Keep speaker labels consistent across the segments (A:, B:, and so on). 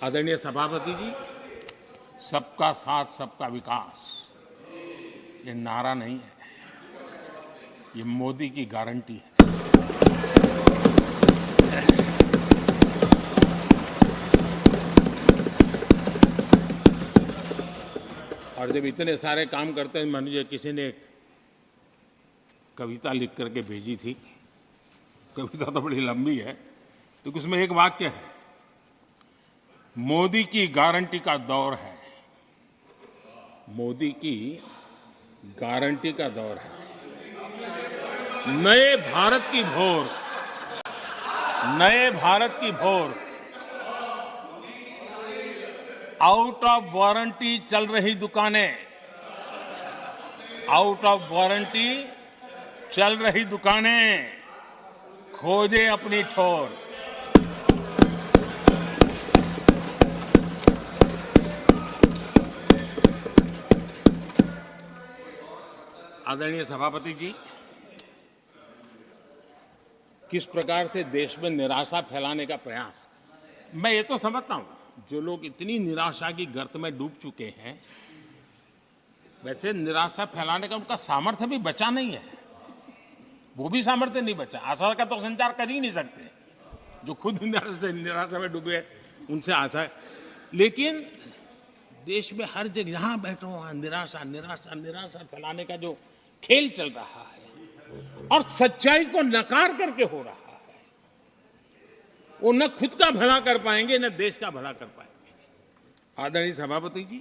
A: आदरणीय सभापति जी, सबका साथ सबका विकास ये नारा नहीं है, ये मोदी की गारंटी है। और जब इतने सारे काम करते हैं, मुझे किसी ने एक कविता लिख करके भेजी थी। कविता तो बड़ी लंबी है, तो उसमें एक वाक्य है, मोदी की गारंटी का दौर है। मोदी की गारंटी का दौर है। नए भारत की भोर, नए भारत की भोर, आउट ऑफ वारंटी चल रही दुकानें, आउट ऑफ वारंटी चल रही दुकानें, खोजे अपनी ठोर। आदरणीय सभापति जी, किस प्रकार से देश में निराशा फैलाने का प्रयास, मैं ये तो समझता हूं, जो लोग इतनी निराशा की गर्त में डूब चुके हैं, वैसे निराशा फैलाने का उनका सामर्थ्य भी बचा नहीं है। वो भी सामर्थ्य नहीं बचा। आशा का तो संचार कर ही नहीं सकते। जो खुद निराशा में डूबे उनसे आशा है। लेकिन देश में हर जगह जहां बैठो वहां निराशा निराशा निराशा फैलाने का जो खेल चल रहा है और सच्चाई को नकार करके हो रहा है, वो न खुद का भला कर पाएंगे न देश का भला कर पाएंगे। आदरणीय सभापति जी,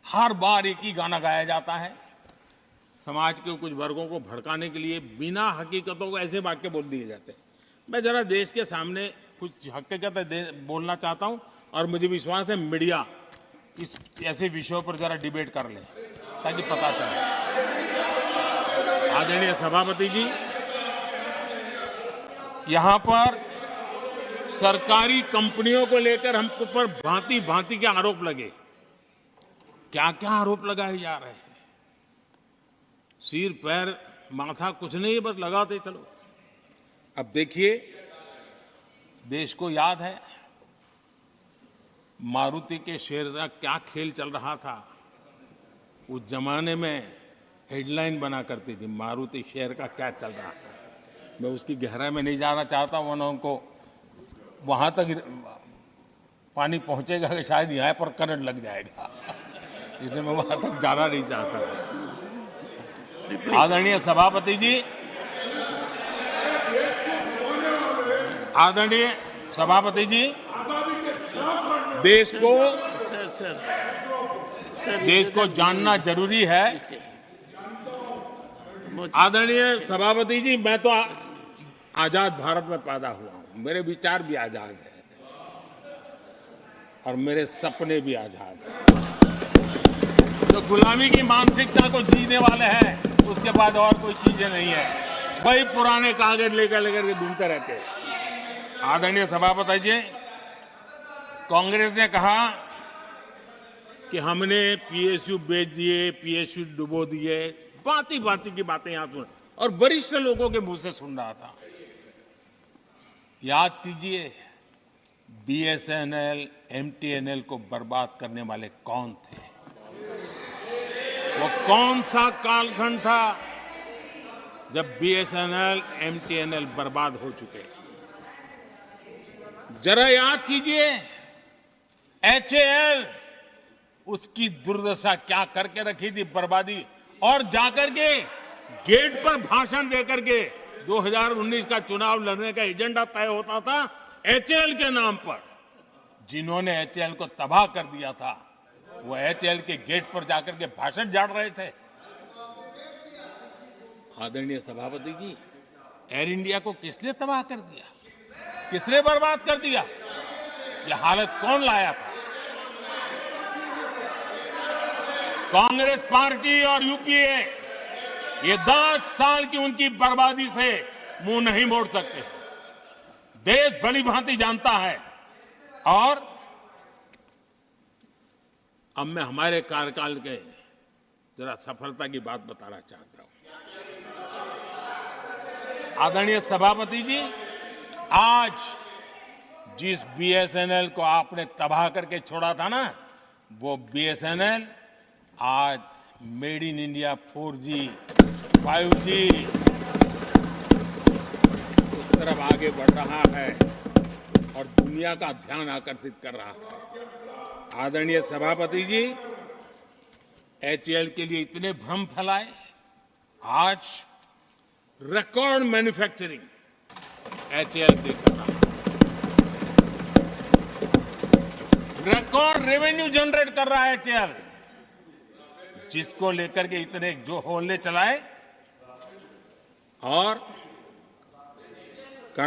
A: हर बार एक ही गाना गाया जाता है, समाज के कुछ वर्गों को भड़काने के लिए बिना हकीकतों को ऐसे वाक्य बोल दिए जाते हैं। मैं जरा देश के सामने कुछ हकीकतें बोलना चाहता हूं और मुझे विश्वास है मीडिया इस ऐसे विषयों पर जरा डिबेट कर ले ताकि पता चले। आदरणीय सभापति जी, यहां पर सरकारी कंपनियों को लेकर हम ऊपर भांति भांति के आरोप लगे। क्या क्या आरोप लगाए जा रहे हैं, सिर पैर माथा कुछ नहीं, बस लगाते चलो। अब देखिए, देश को याद है मारुति के शेयर का क्या खेल चल रहा था। उस जमाने में हेडलाइन बना करती थी, मारुति शेयर का क्या चल रहा था। मैं उसकी गहराई में नहीं जाना चाहता, वरना उनको वहां तक पानी पहुंचेगा कि शायद यहाँ पर करंट लग जाएगा, इसलिए मैं वहां तक जाना नहीं चाहता। आदरणीय सभापति जी, आदरणीय सभापति जी, देश को जानना जरूरी है। आदरणीय सभापति जी, मैं तो आजाद भारत में पैदा हुआ हूं, मेरे विचार भी आजाद है और मेरे सपने भी आजाद हैं। जो गुलामी की मानसिकता को जीने वाले हैं, उसके बाद और कोई चीजें नहीं है, वही पुराने कागज लेकर के घूमते रहते हैं। आदरणीय सभापति जी, कांग्रेस ने कहा कि हमने पीएसयू बेच दिए, पीएसयू डुबो दिए, बाती बाती की बातें यहां सुन और वरिष्ठ लोगों के मुंह से सुन रहा था। याद कीजिए, बीएसएनएल, एमटीएनएल को बर्बाद करने वाले कौन थे? वो कौन सा कालखंड था जब बीएसएनएल, एमटीएनएल बर्बाद हो चुके? जरा याद कीजिए, एचएएल, उसकी दुर्दशा क्या करके रखी थी, बर्बादी। और जाकर के गेट पर भाषण देकर के 2019 का चुनाव लड़ने का एजेंडा तय होता था एचएएल के नाम पर। जिन्होंने एचएएल को तबाह कर दिया था, वो एचएएल के गेट पर जाकर के भाषण झाड़ रहे थे। आदरणीय सभापति जी, एयर इंडिया को किसने तबाह कर दिया, किसने बर्बाद कर दिया? ये हालत कौन लाया था? कांग्रेस पार्टी और यूपीए, ये 10 साल की उनकी बर्बादी से मुंह नहीं मोड़ सकते। देश भली भांति जानता है। और अब मैं हमारे कार्यकाल के जरा सफलता की बात बताना चाहता हूं। आदरणीय सभापति जी, आज जिस बीएसएनएल को आपने तबाह करके छोड़ा था ना, वो बीएसएनएल आज made in India 4G, 5G उस तरफ आगे बढ़ रहा है और दुनिया का ध्यान आकर्षित कर रहा है। आदरणीय सभापति जी, एचएएल के लिए इतने भ्रम फैलाए, आज रिकॉर्ड मैन्युफैक्चरिंग एचएएल के कर रहा है, रिकॉर्ड रेवेन्यू जनरेट कर रहा है एचएएल, जिसको लेकर के इतने जो होले चलाए और